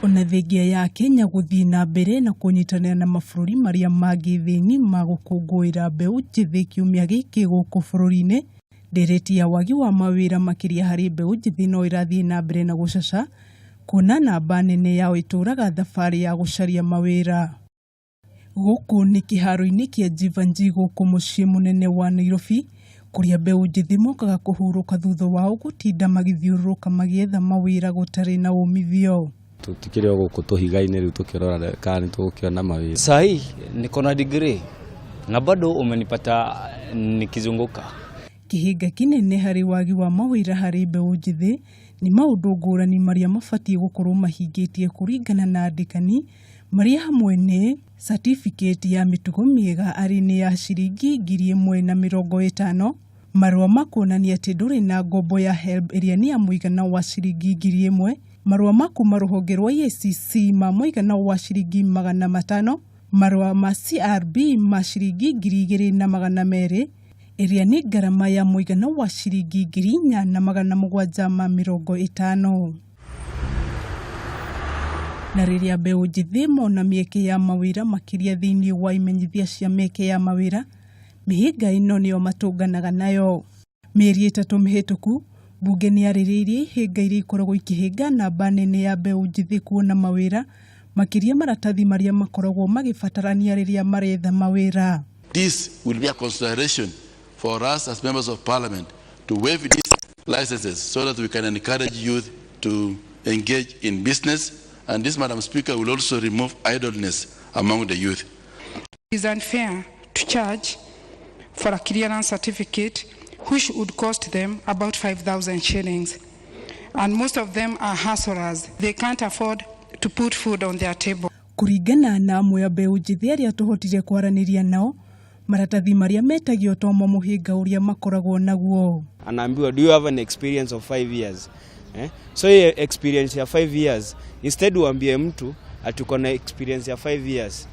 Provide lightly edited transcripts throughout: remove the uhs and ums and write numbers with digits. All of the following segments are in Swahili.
Ona thengia ya Kenya guthii na mbere na kunyitanira na mabururi maria mangi thii ma gukunguira mbeu njithi kiumia giki guku bururi-ini, ndereti ya wagi wa mawira makiria hari mbeu njithi no irathii na mbere na gucaca, kuona namba nene yao ituraga thabari ya gucaria mawira. Guku ni kiharo-ini kia Wanjiku guku mucii munene wa Nairobi, kuria mbeu njithi mokaga kuhuruka thutha wao gutinda magithiururuka magietha mawira gutari na umithio. Tutikire guku tuhiga-ini riu tukirora kana ni tukiona mawira. Sahi niko na degree na bado umenipata nikizunguka. Kihinga kinene hari wagi wa mawira hari mbeu njithi ni maundu ngurani maria mabatie gukorwo mahingitie kuringana na andikani maria hamwe ni certificate ya mitugo miega ari ni ya ciringi 1,050, marua makuonania ati nduri na ngombo ya HELB iria ni ya muigana wa ciringi 1,000, marua makuma ruhonge rwa EACC ma muigana wa ciringi 500, marua ma CRB ma ciringi 2,200 iria ni ngarama ya muigana wa ciringi 4,750. Na riria mbeu njithi mona mieke ya mawira makiria thiini wa imenyithia cia mieke ya mawira, mihinga ino nio matunganaga nayo. Mieri 3 mihituku, bunge ni aririirie ihinga iria ikoragwo ikihinga namba nene ya mbeu njithi kuona mawira, makiria maratathi maria makoragwo magibatarania riria maretha mawira. This will be a consideration for us as members of parliament to waive these licenses so that we can encourage youth to engage in business, and this, Madam Speaker, will also remove idleness among the youth. It is unfair to charge for a clearance certificate which would cost them about 5,000 shillings, and most of them are hustlers. They can't afford to put food on their table. Kuringana na amwe ya mbeu njithi aria tuhotire kwaraniria nao, maratathi maria metagio tomo muhinga uria makoragwo naguo. Anaambiwa, do you have an experience of 5 years? So your experience ya 5 years, instead uambie mtu atuko na experience ya 5 years,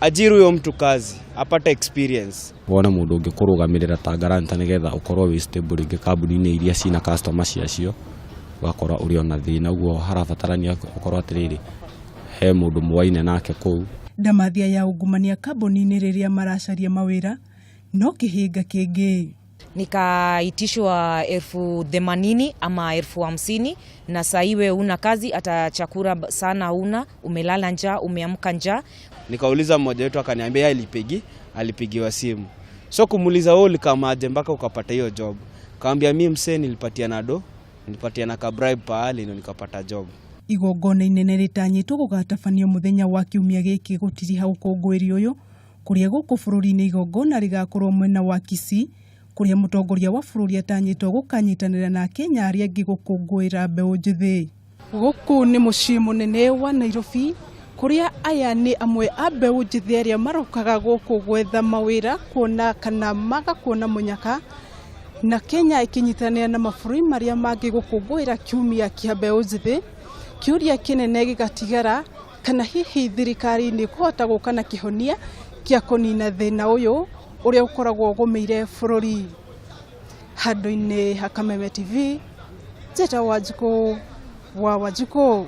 ajiru yo mtu kazi apata experience. Wona mundu ungikurugamirira ta garanta nigetha ukorwo wi stable ingi kambuni-ini iria cina customer ciacio, ugakorwo uri ona thina uguo harabatarania ukorwo atiriri he mundu mwaine nake kuu. Ndamathia ya ungumania kambuni-ini riria maracaria mawira no kihinga kingi. Nikaitishwa 80,000 ama 50,000, na saa iwe una kazi hata chakula sana una, umelala njaa, umeamka njaa. Nikauliza mmoja wetu akaniambia alipigiwa simu. So kumuuliza wewe ulikamaje mpaka ukapata hiyo job? Kaambia mimi msee nilipatia na ka bribe pale ndio nikapata job. Igongona inene ritanyitwo gugatabanio muthenya wa kiumia giki gutiri ha ukunguiri uyu kuria guku bururi-ini. Igongona rigakorwo mwena wa Kisii kuria mutongoria wa bururi atanyitwo gukanyitanira na Kenya aria angi gukunguira mbeu njithi. Guku ni mucii munene wa Nairobi kuria aya ni amwe a mbeu njithi aria marokaga guku gwetha mawira, kuona kana magakuona munyaka, na Kenya ikinyitanira na mabururi maria mangi gukunguira kiumia kia mbeu njithi. Kiuria kinene gigatigara kana hihi thirikari ni kuhota gukana kihonia kia kunina thina uyu uria ukoragwo gumeire bururi. Handu-ini ha Kameme TV, Njeta Wanjiku wa Wanjiku.